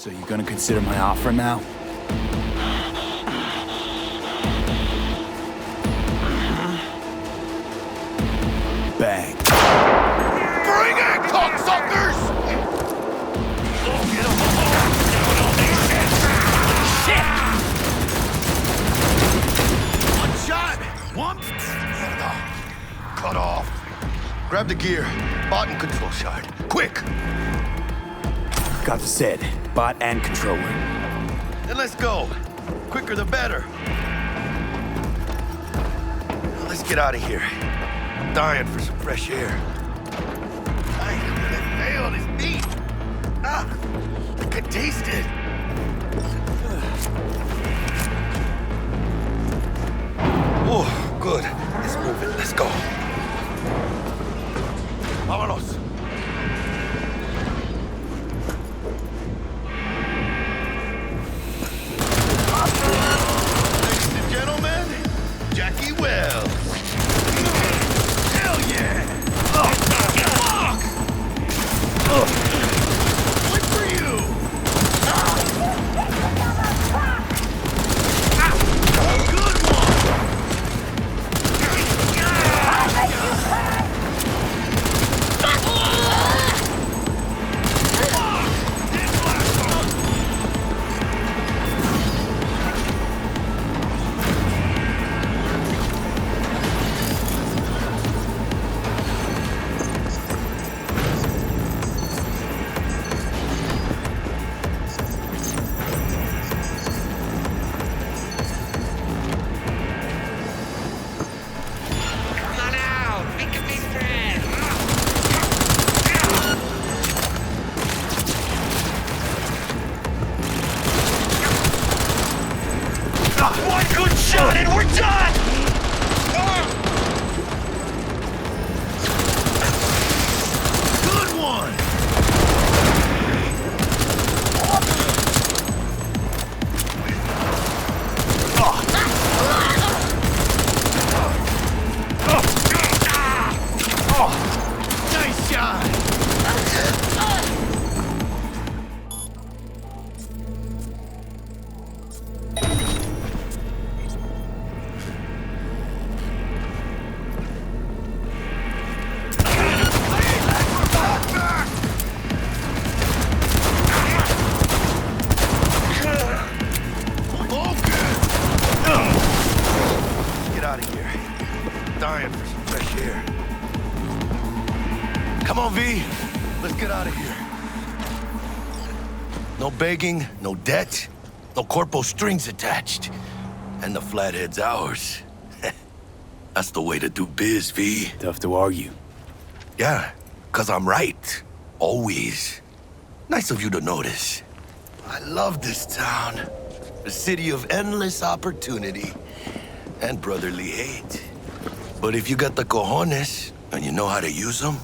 So you gonna consider my offer now? Bang. Bring it, cocksuckers! Shit! One shot! One... Cut off. Grab the gear. Bot and control shard. Quick! Got the set. Bot and controller. Then let's go. Quicker the better. Now let's get out of here. I'm dying for some fresh air. I am gonna fail this meat. Ah, I can taste it. Oh, good. Let's move it. Let's go. Vámonos. Ladies and gentlemen, Jackie Wells. Hell yeah! Oh, fuck! What for you? Good one! No begging, no debt, no Corpo strings attached. And the flathead's ours. That's the way to do biz, V. Tough to argue. Yeah, 'cause I'm right. Always. Nice of you to notice. I love this town. A city of endless opportunity and brotherly hate. But if you got the cojones and you know how to use them,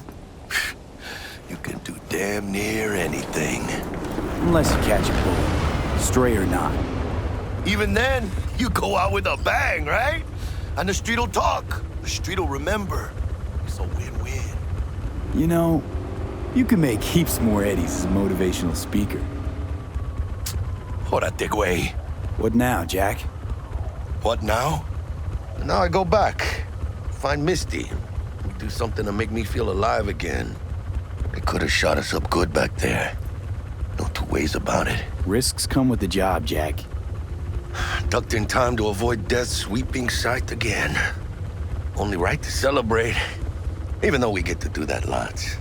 you can do damn near anything. Unless you catch a bullet, stray or not. Even then, you go out with a bang, right? And the street'll talk. The street'll remember. It's a win-win. You know, you can make heaps more eddies as a motivational speaker. Jórate, güey. What now, Jack? What now? Now I go back. Find Misty. Do something to make me feel alive again. They could have shot us up good back there. No two ways about it. Risks come with the job, Jack. Ducked in time to avoid death's sweeping sight again. Only right to celebrate. Even though we get to do that lots.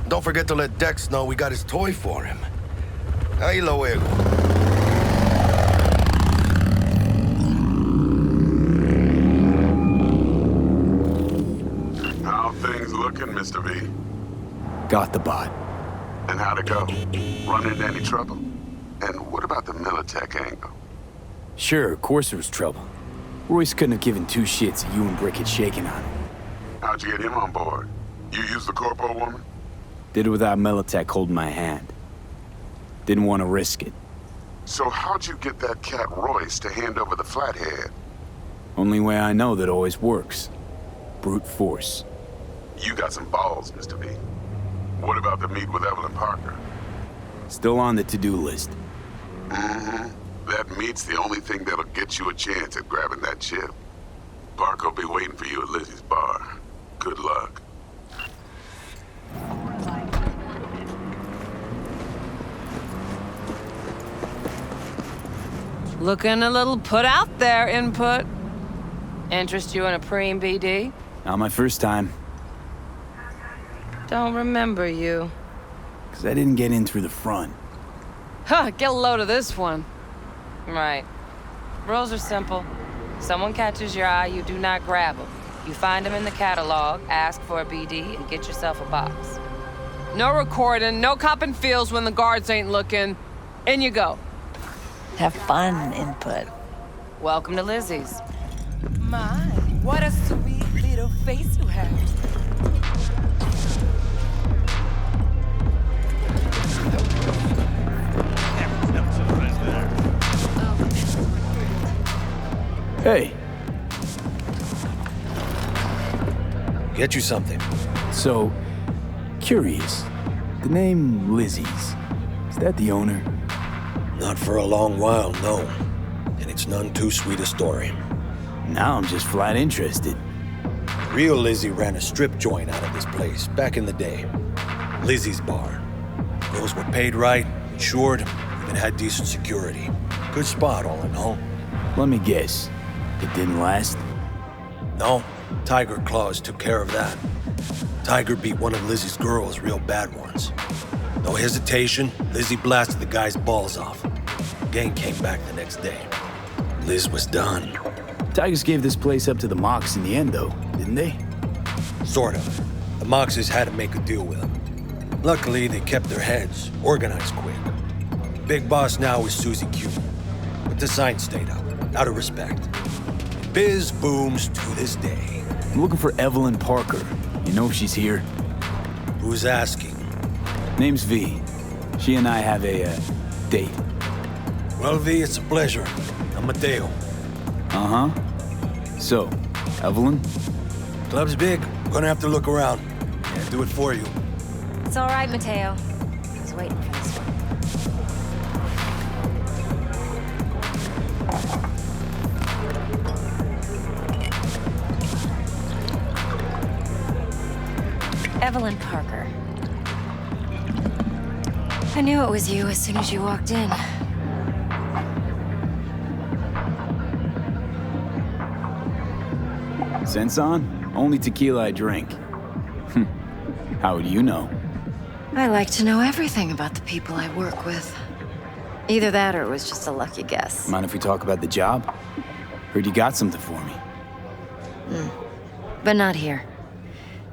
Don't forget to let Dex know we got his toy for him. Ahí luego. How things looking, Mr. V? Got the bot. And how'd it go? Run into any trouble? And what about the Militech angle? Sure, of course there was trouble. Royce couldn't have given two shits that you and Brick had shaken on him. How'd you get him on board? You used the Corpo woman? Did it without Militech holding my hand. Didn't want to risk it. So how'd you get that cat Royce to hand over the Flathead? Only way I know that always works. Brute force. You got some balls, Mr. V. What about the meet with Evelyn Parker? Still on the to-do list. That meat's the only thing that'll get you a chance at grabbing that chip. Parker will be waiting for you at Lizzie's bar. Good luck. Looking a little put out there, Input. Interest you in a preem BD? Not my first time, Don't remember you. because I didn't get in through the front. Huh, get a load of this one. Right. Rules are simple. Someone catches your eye, you do not grab them. You find them in the catalog, ask for a BD, and get yourself a box. No recording, no copping feels when the guards ain't looking. In you go. Have fun, Input. Welcome to Lizzie's. My, what a sweet little face you have. Hey, Get you something. so, curious. The name Lizzie's, is that the owner? Not for a long while, no. And it's none too sweet a story. Now I'm just flat interested. Real Lizzie ran a strip joint out of this place back in the day. Lizzie's Bar. Girls were paid right, insured, even had decent security. Good spot, all in all. Let me guess. It didn't last? No, Tiger Claws took care of that. Tiger beat one of Lizzie's girls real bad once. No hesitation, Lizzie blasted the guy's balls off. Gang came back the next day. Liz was done. Tigers gave this place up to the Mox in the end, though, didn't they? Sort of. The Moxes had to make a deal with them. Luckily, they kept their heads, organized quick. Big boss now is Susie Q. But the sign stayed up, out of respect. Biz booms to this day. I'm looking for Evelyn Parker. You know if she's here? Who's asking? Name's V. She and I have a, date. Well, V, it's a pleasure. I'm Mateo. Uh-huh. So, Evelyn? Club's big. Gonna have to look around. Can't do it for you. It's all right, Mateo. I was waiting for this one. Evelyn Parker. I knew it was you as soon as you walked in. Sense on? Only tequila I drink. How would you know? I like to know everything about the people I work with. Either that or it was just a lucky guess. Mind if we talk about the job? Heard you got something for me. But not here.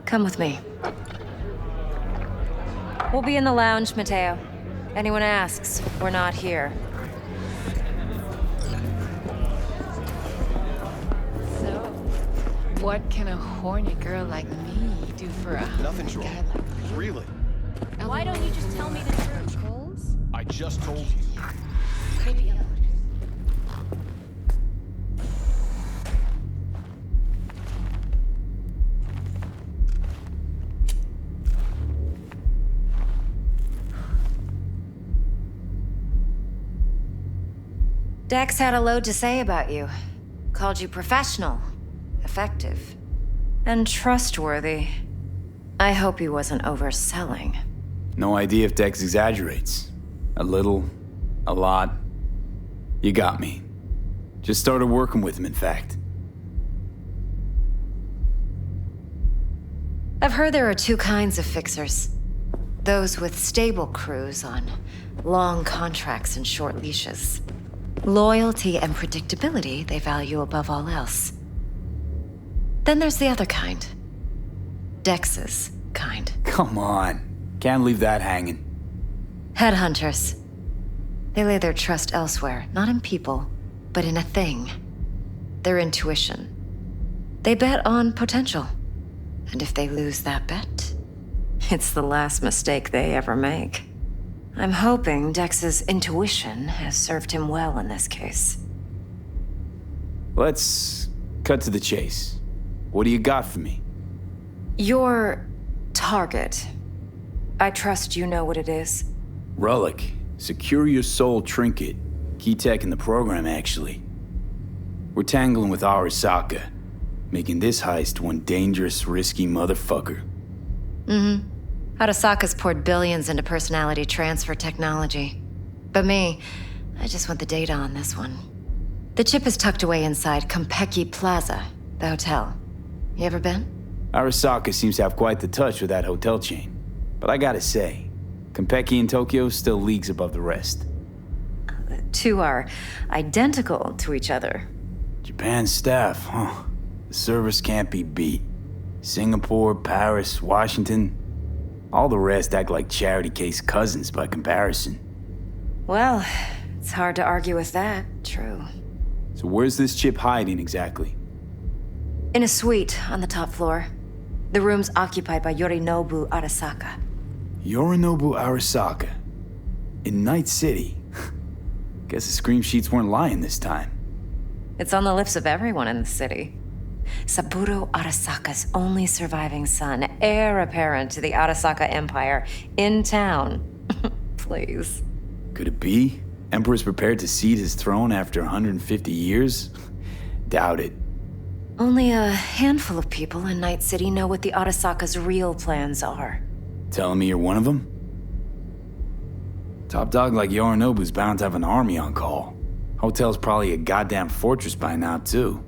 Come with me. We'll be in the lounge, Mateo. Anyone asks, we're not here. So, what can a horny girl like me do for a Nothing's guy wrong. like Really? Why don't you just tell me the truth? I just told you. Maybe Dex had a load to say about you. Called you professional, effective, and trustworthy. I hope he wasn't overselling. No idea if Dex exaggerates. A little, a lot. You got me. Just started working with him, in fact. I've heard there are two kinds of fixers. Those with stable crews on long contracts and short leashes. Loyalty and predictability they value above all else. Then there's the other kind. Dex's kind. Come on. Can't leave that hanging. Headhunters. They lay their trust elsewhere, not in people, but in a thing. Their intuition. They bet on potential. And if they lose that bet, it's the last mistake they ever make. I'm hoping Dex's intuition has served him well in this case. Let's cut to the chase. What do you got for me? Your target. I trust you know what it is. Relic. Secure your soul trinket. Key tech in the program, actually. We're tangling with Arasaka, making this heist one dangerous, risky motherfucker. Arasaka's poured billions into personality transfer technology. But me, I just want the data on this one. The chip is tucked away inside Konpeki Plaza, the hotel. You ever been? Arasaka seems to have quite the touch with that hotel chain. But I gotta say, Konpeki in Tokyo still leagues above the rest. The two are identical to each other. Japan's staff, huh? The service can't be beat. Singapore, Paris, Washington. All the rest act like charity case cousins by comparison. Well, it's hard to argue with that, true. So where's this chip hiding exactly? In a suite on the top floor. The room's occupied by Yorinobu Arasaka. Yorinobu Arasaka. In Night City. Guess the scream sheets weren't lying this time. It's on the lips of everyone in the city. Saburo Arasaka's only surviving son, heir apparent to the Arasaka Empire, in town. Please. Could it be? Emperor's prepared to cede his throne after 150 years? Doubt it. Only a handful of people in Night City know what the Arasaka's real plans are. Telling me you're one of them? Top dog like Yorinobu's bound to have an army on call. Hotel's probably a goddamn fortress by now, too.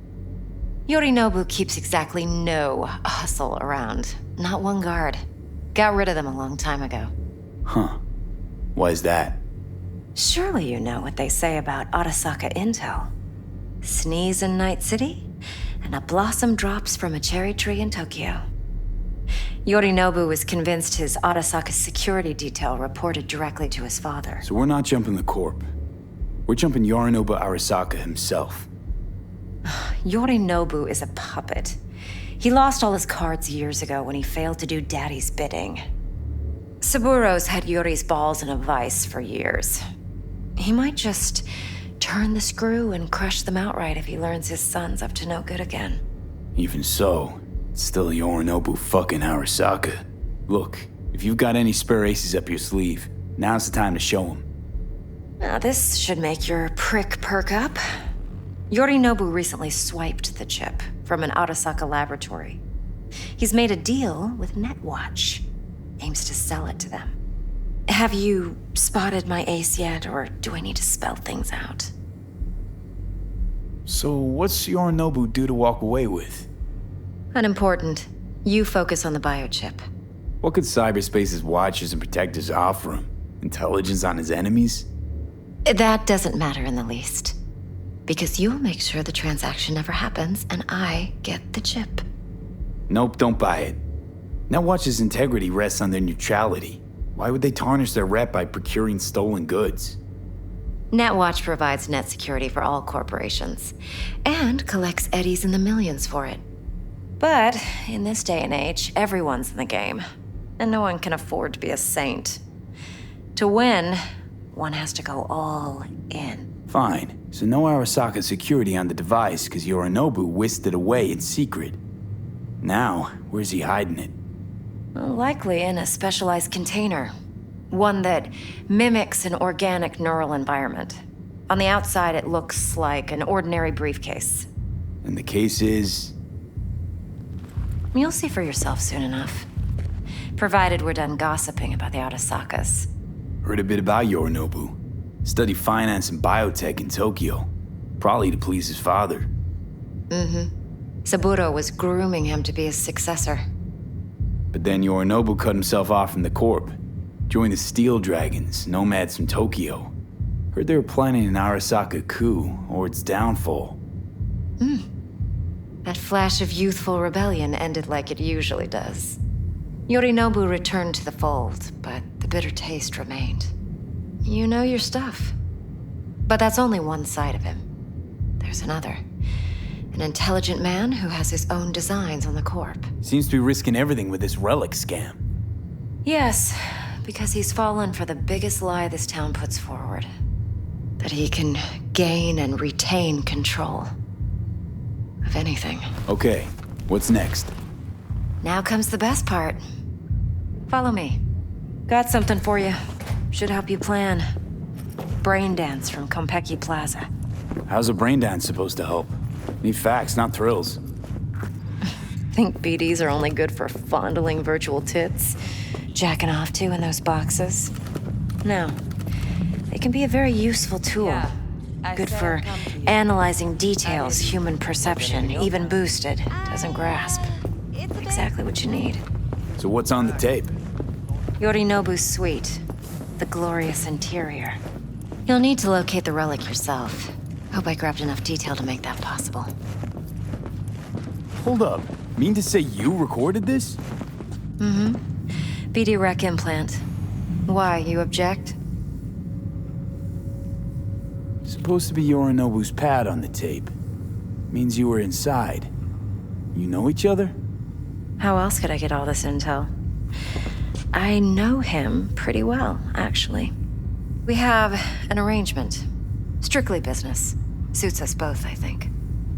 Yorinobu keeps exactly no hustle around. Not one guard. Got rid of them a long time ago. Huh. Why is that? Surely you know what they say about Arasaka intel. Sneeze in Night City, and a blossom drops from a cherry tree in Tokyo. Yorinobu was convinced his Arasaka security detail reported directly to his father. So we're not jumping the Corp. We're jumping Yorinobu Arasaka himself. Yorinobu is a puppet. He lost all his cards years ago when he failed to do Daddy's bidding. Saburo's had Yuri's balls in a vice for years. He might just turn the screw and crush them outright if he learns his son's up to no good again. Even so, it's still Yorinobu fucking Arasaka. Look, if you've got any spare aces up your sleeve, now's the time to show them. Now this should make your prick perk up. Yorinobu recently swiped the chip from an Arasaka laboratory. He's made a deal with Netwatch. Aims to sell it to them. Have you spotted my ace yet, or do I need to spell things out? So what's Yorinobu due to walk away with? Unimportant. You focus on the biochip. What could cyberspace's watchers and protectors offer him? Intelligence on his enemies? That doesn't matter in the least. Because you'll make sure the transaction never happens, and I get the chip. Nope, don't buy it. Netwatch's integrity rests on their neutrality. Why would they tarnish their rep by procuring stolen goods? Netwatch provides net security for all corporations, and collects eddies in the millions for it. But in this day and age, everyone's in the game, and no one can afford to be a saint. To win, one has to go all in. Fine. So no Arasaka security on the device because Yorinobu whisked it away in secret. Now, where's he hiding it? Likely in a specialized container. One that mimics an organic neural environment. On the outside, it looks like an ordinary briefcase. And the case is? You'll see for yourself soon enough. Provided we're done gossiping about the Arasakas. Heard a bit about Yorinobu. Studied finance and biotech in Tokyo. Probably to please his father. Saburo was grooming him to be his successor. But then Yorinobu cut himself off from the Corp. Joined the Steel Dragons, nomads from Tokyo. Heard they were planning an Arasaka coup, or its downfall. That flash of youthful rebellion ended like it usually does. Yorinobu returned to the fold, but the bitter taste remained. You know your stuff. But that's only one side of him. There's another. An intelligent man who has his own designs on the Corp. Seems to be risking everything with this relic scam. Yes, because he's fallen for the biggest lie this town puts forward. That he can gain and retain control of anything. Okay, what's next? Now comes the best part. Follow me. Got something for you. Should help you plan. brain dance from Konpeki Plaza. How's a brain dance supposed to help? Need facts, not thrills. Think BDs are only good for fondling virtual tits? Jacking off to in those boxes? No. They can be a very useful tool. Yeah, Good for analyzing details human perception, even boosted, doesn't grasp. Exactly what you need. So what's on the tape? Yorinobu's suite. The glorious interior. You'll need to locate the relic yourself. Hope I grabbed enough detail to make that possible. Hold up. Mean to say you recorded this? Mm-hmm. BD Rec implant. Why, you object? Supposed to be Yorinobu's pad on the tape. Means you were inside. You know each other? How else could I get all this intel? I know him pretty well, actually. We have an arrangement. Strictly business. Suits us both, I think.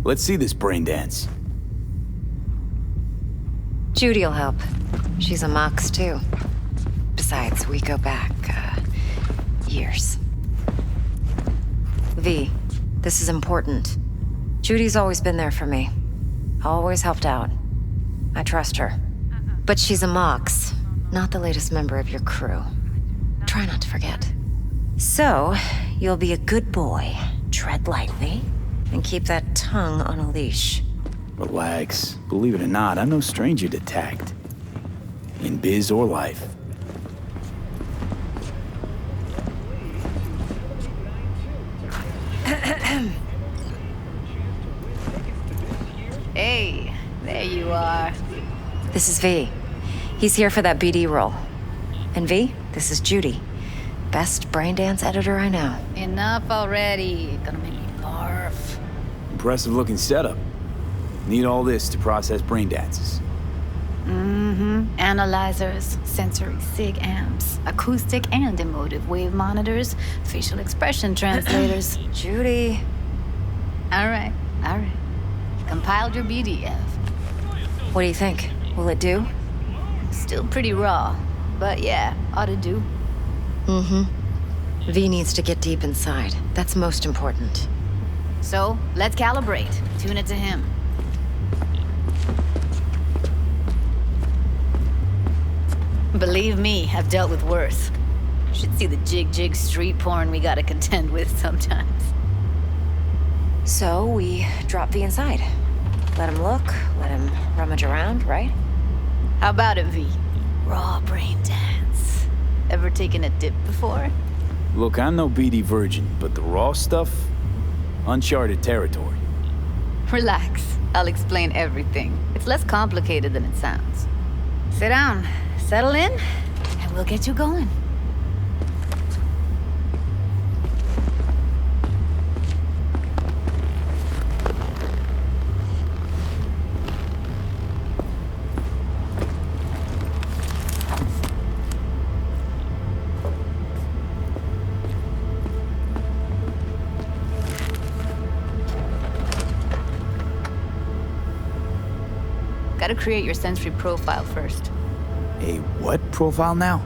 Let's see this brain dance. Judy'll help. She's a Mox, too. Besides, we go back, years. V, this is important. Judy's always been there for me. Always helped out. I trust her. But she's a Mox, not the latest member of your crew. Try not to forget. So, you'll be a good boy, tread lightly, and keep that tongue on a leash. Relax. Believe it or not, I'm no stranger to tact. In biz or life. Hey, there you are. This is V. He's here for that BD role. And V, this is Judy. Best brain dance editor I know. Enough already. Gonna make me barf. Impressive looking setup. Need all this to process brain dances. Mm-hmm. Analyzers, sensory sig amps, acoustic and emotive wave monitors, facial expression translators. Judy. All right. Compiled your BDF. What do you think? Will it do? Still pretty raw, but yeah, ought to do. Mm-hmm. V needs to get deep inside. That's most important. So, let's calibrate. Tune it to him. Believe me, I've dealt with worse. Should see the jig street porn we gotta contend with sometimes. So, we drop V inside. Let him look, let him rummage around, right? How about it, V? Raw brain dance. Ever taken a dip before? Look, I'm no BD virgin, but the raw stuff? Uncharted territory. Relax. I'll explain everything. It's less complicated than it sounds. Sit down, settle in, and we'll get you going. Gotta create your sensory profile first. A what profile now?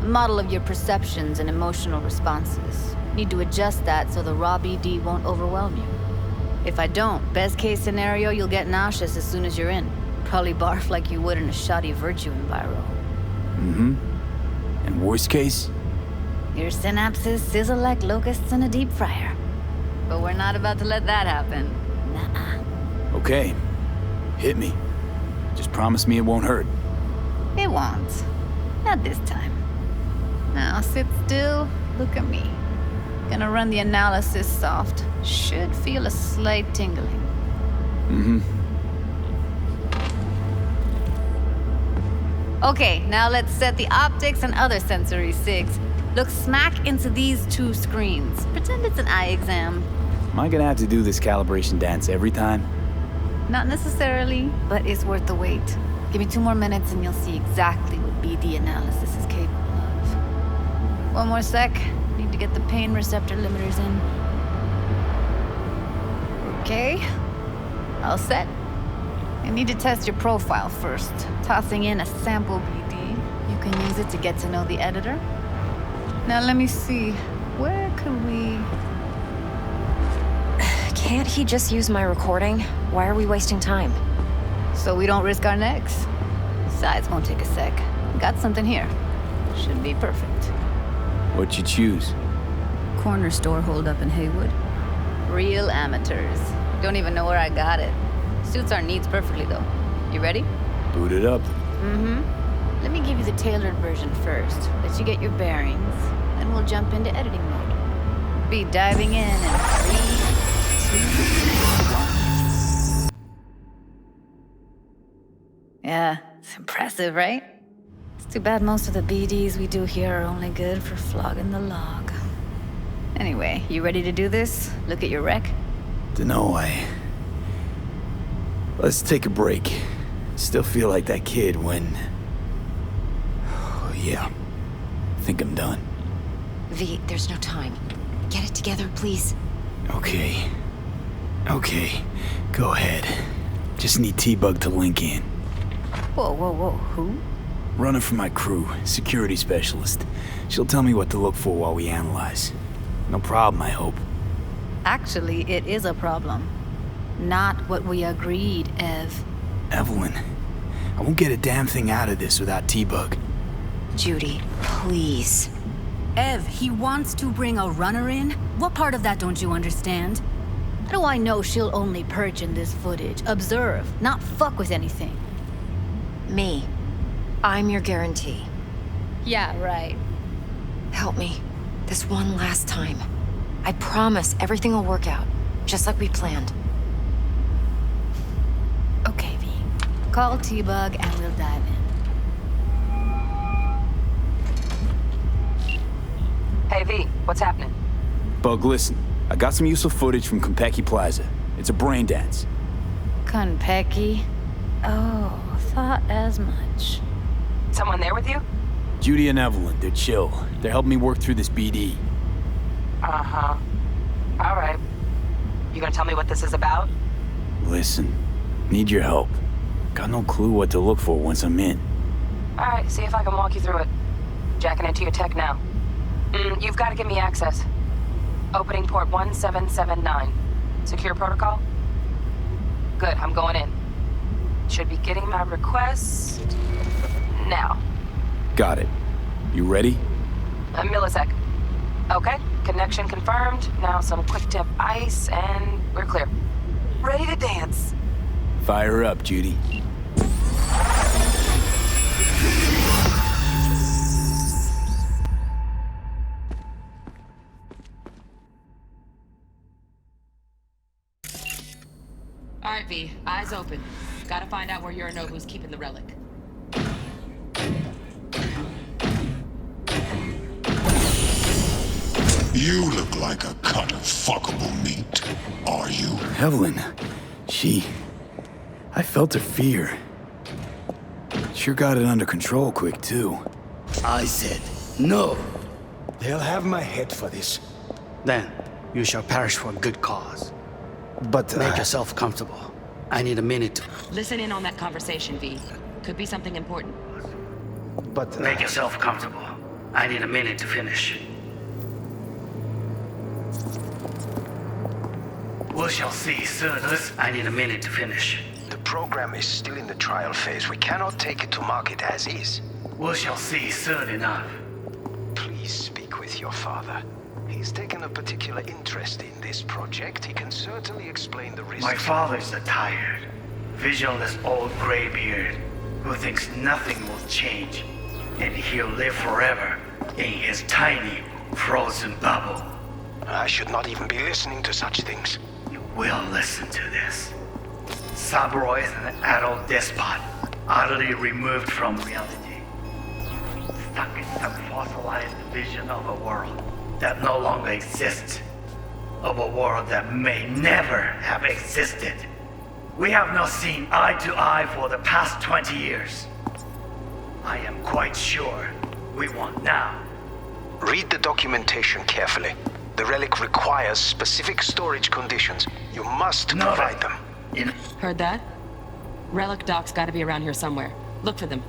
A model of your perceptions and emotional responses. Need to adjust that so the raw BD won't overwhelm you. If I don't, best case scenario, you'll get nauseous as soon as you're in. Probably barf like you would in a shoddy virtue enviro. Mm-hmm. And worst case? Your synapses sizzle like locusts in a deep fryer. But we're not about to let that happen. Nuh-uh. Okay. Hit me. Just promise me it won't hurt. It won't. Not this time. Now sit still, look at me. Gonna run the analysis soft. Should feel a slight tingling. Mm-hmm. Okay, now let's set the optics and other sensory sigs. Look smack into these two screens. Pretend it's an eye exam. Am I gonna have to do this calibration dance every time? Not necessarily, but it's worth the wait. Give me 2 more minutes and you'll see exactly what BD analysis is capable of. 1 more sec. Need to get the pain receptor limiters in. Okay. All set. I need to test your profile first. Tossing in a sample BD. You can use it to get to know the editor. Now let me see. Where can we... Can't he just use my recording? Why are we wasting time? So we don't risk our necks. Besides, won't take a sec. Got something here. Should be perfect. What'd you choose? Corner store holdup in Haywood. Real amateurs. Don't even know where I got it. Suits our needs perfectly, though. You ready? Boot it up. Mm-hmm. Let me give you the tailored version first. Let you get your bearings. Then we'll jump into editing mode. Be diving in 3, 2, 1. Yeah, it's impressive, right? It's too bad most of the BDs we do here are only good for flogging the log. Anyway, you ready to do this? Look at your rec? Dunno, Let's take a break. Still feel like that kid when... Oh, yeah. I think I'm done. V, there's no time. Get it together, please. Okay. Go ahead. Just need T-Bug to link in. Whoa, who? Running for my crew, security specialist. She'll tell me what to look for while we analyze. No problem, I hope. Actually, it is a problem. Not what we agreed, Ev. Evelyn, I won't get a damn thing out of this without T-Bug. Judy, please. Ev, he wants to bring a runner in? What part of that don't you understand? How do I know she'll only perch in this footage? Observe, not fuck with anything. Me. I'm your guarantee. Yeah, right. Help me. This one last time. I promise everything will work out, just like we planned. Okay, V. Call T-Bug and we'll dive in. Hey, V, what's happening? Bug, listen. I got some useful footage from Konpeki Plaza. It's a brain dance. Konpeki? Oh, thought as much. Someone there with you? Judy and Evelyn, they're chill. They're helping me work through this BD. Uh-huh. All right. You gonna tell me what this is about? Listen, need your help. Got no clue what to look for once I'm in. All right, see if I can walk you through it. Jacking into your tech now. You've got to give me access. Opening port 1779. Secure protocol? Good, I'm going in. Should be getting my request now. Got it. You ready? A millisec. Okay, connection confirmed. Now some quick tip ice and we're clear. Ready to dance. Fire up, Judy. All right, V, eyes open. Gotta find out where Yorinobu's keeping the relic. You look like a cut of fuckable meat, are you? Evelyn, I felt her fear. Sure got it under control quick, too. I said, no. They'll have my head for this. Then, you shall perish for a good cause. But make yourself comfortable. I need a minute to... Listen in on that conversation, V. Could be something important. But make yourself comfortable. I need a minute to finish. We shall see soon. I need a minute to finish. The program is still in the trial phase. We cannot take it to market as is. We shall see soon enough. Please speak with your father. He's taken a particular interest in this project. He can certainly explain the risks. My father's a tired, visionless old graybeard who thinks nothing will change, and he'll live forever in his tiny, frozen bubble. I should not even be listening to such things. You will listen to this. Saburo is an adult despot, utterly removed from reality. Stuck in some fossilized vision of a world that no longer exists. Of a world that may never have existed. We have not seen eye to eye for the past 20 years. I am quite sure we want now. Read the documentation carefully. The relic requires specific storage conditions. You must provide them. Heard that? Relic docs gotta be around here somewhere. Look for them.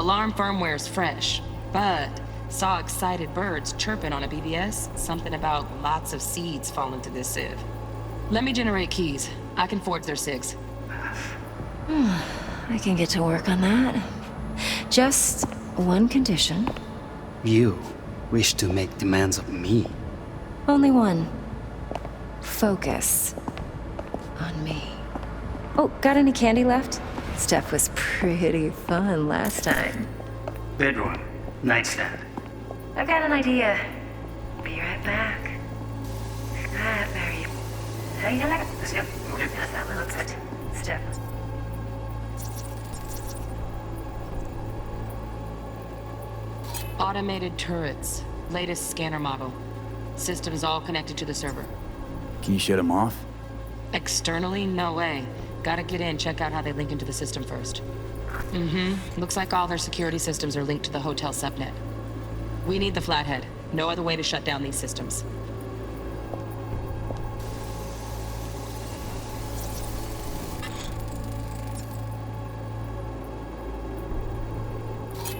Alarm firmware's fresh, but saw excited birds chirping on a BBS. Something about lots of seeds falling to this sieve. Let me generate keys. I can forge their SIGs. I can get to work on that. Just one condition. You wish to make demands of me? Only one. Focus on me. Oh, got any candy left? Stuff was pretty fun last time. Bedroom, nightstand. I've got an idea. Be right back. There you. How you like it? Yep. Yes, that one looks good. Step. Automated turrets. Latest scanner model. Systems all connected to the server. Can you shut them off? Externally, no way. Gotta get in, check out how they link into the system first. Looks like all their security systems are linked to the hotel subnet. We need the flathead. No other way to shut down these systems.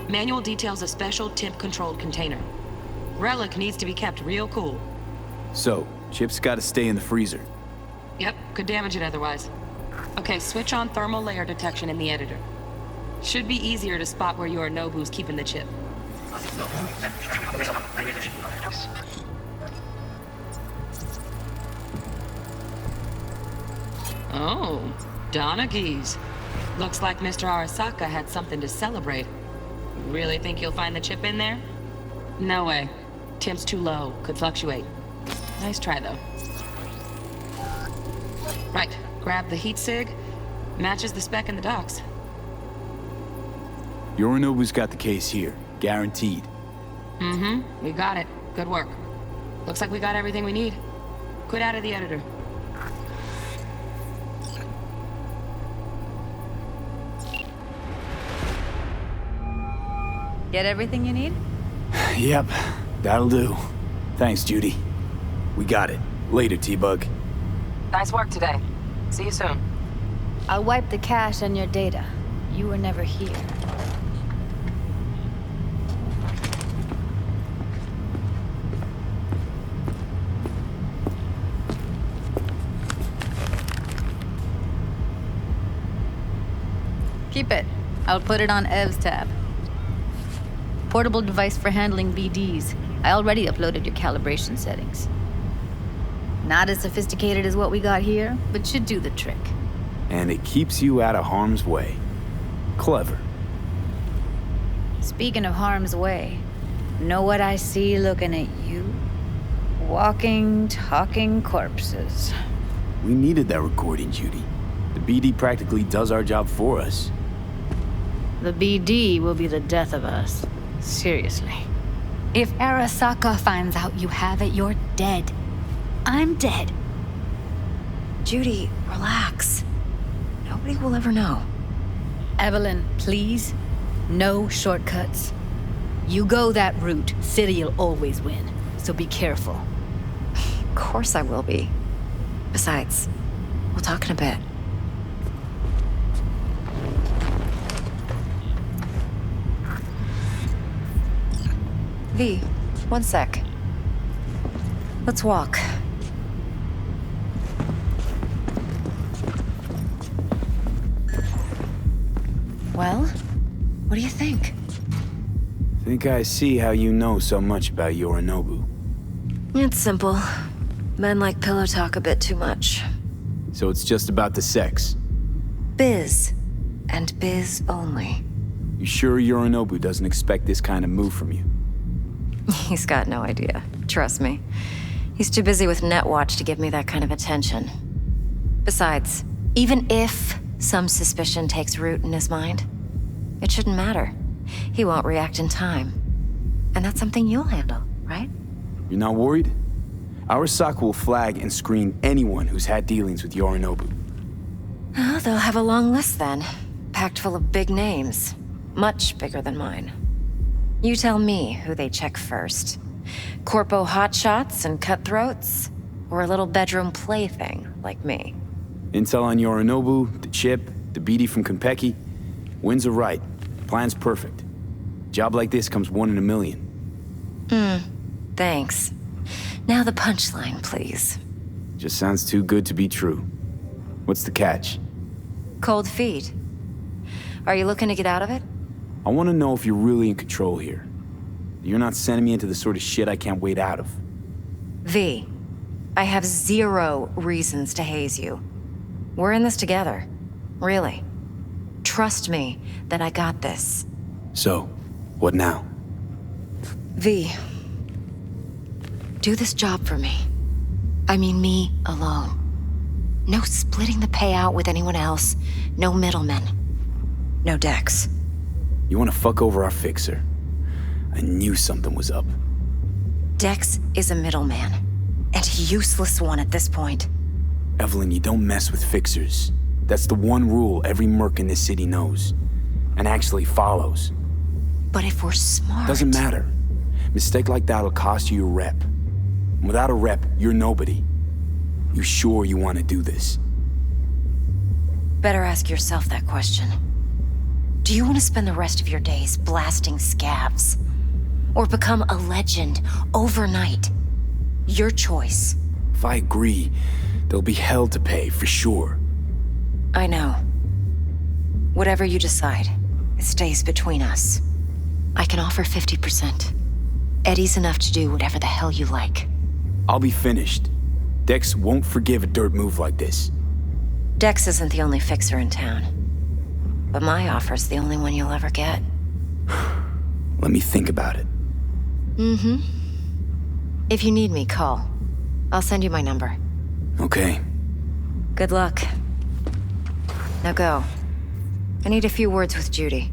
Manual details a special temp-controlled container. Relic needs to be kept real cool. So, Chip's gotta stay in the freezer. Yep, could damage it otherwise. Okay, switch on thermal layer detection in the editor. Should be easier to spot where Yorinobu's keeping the chip. Oh, Donaghys. Looks like Mr. Arasaka had something to celebrate. Really think you'll find the chip in there? No way. Temp's too low. Could fluctuate. Nice try, though. Right. Grab the heat sig. Matches the spec in the docs. Yorinobu's got the case here. Guaranteed. We got it. Good work. Looks like we got everything we need. Quit out of the editor. Get everything you need? Yep, that'll do. Thanks, Judy. We got it. Later, T-Bug. Nice work today. See you soon. I'll wipe the cache on your data. You were never here. Keep it. I'll put it on Ev's tab. Portable device for handling BDs. I already uploaded your calibration settings. Not as sophisticated as what we got here, but should do the trick. And it keeps you out of harm's way. Clever. Speaking of harm's way, know what I see looking at you? Walking, talking corpses. We needed that recording, Judy. The BD practically does our job for us. The BD will be the death of us. Seriously. If Arasaka finds out you have it, you're dead. I'm dead. Judy, relax. Nobody will ever know. Evelyn, please. No shortcuts. You go that route, City'll always win. So be careful. Of course I will be. Besides, we'll talk in a bit. V, one sec. Let's walk. Well, what do you think? Think I see how you know so much about Yorinobu. It's simple. Men like pillow talk a bit too much. So it's just about the sex. Biz. And biz only. You sure Yorinobu doesn't expect this kind of move from you? He's got no idea. Trust me. He's too busy with Netwatch to give me that kind of attention. Besides, even if some suspicion takes root in his mind, it shouldn't matter. He won't react in time. And that's something you'll handle, right? You're not worried? Arasaka will flag and screen anyone who's had dealings with Yorinobu. Oh, they'll have a long list then. Packed full of big names. Much bigger than mine. You tell me who they check first. Corpo hotshots and cutthroats? Or a little bedroom plaything like me? Intel on Yorinobu, the chip, the BD from Konpeki. Winds are right. Plan's perfect. Job like this comes 1 in a million. Thanks. Now the punchline, please. Just sounds too good to be true. What's the catch? Cold feet. Are you looking to get out of it? I want to know if you're really in control here. You're not sending me into the sort of shit I can't wait out of. V, I have 0 reasons to haze you. We're in this together. Really. Trust me that I got this. So, what now? V, do this job for me. I mean me alone. No splitting the payout with anyone else. No middlemen. No Dex. You want to fuck over our fixer? I knew something was up. Dex is a middleman. And a useless one at this point. Evelyn, you don't mess with fixers. That's the one rule every merc in this city knows. And actually follows. But if we're smart... Doesn't matter. Mistake like that'll cost you your rep. And without a rep, you're nobody. You sure you want to do this? Better ask yourself that question. Do you want to spend the rest of your days blasting scabs? Or become a legend overnight? Your choice. If I agree, there'll be hell to pay for sure. I know. Whatever you decide, it stays between us. I can offer 50%. Eddie's enough to do whatever the hell you like. I'll be finished. Dex won't forgive a dirt move like this. Dex isn't the only fixer in town. But my offer's the only one you'll ever get. Let me think about it. If you need me, call. I'll send you my number. Okay. Good luck. Now go. I need a few words with Judy.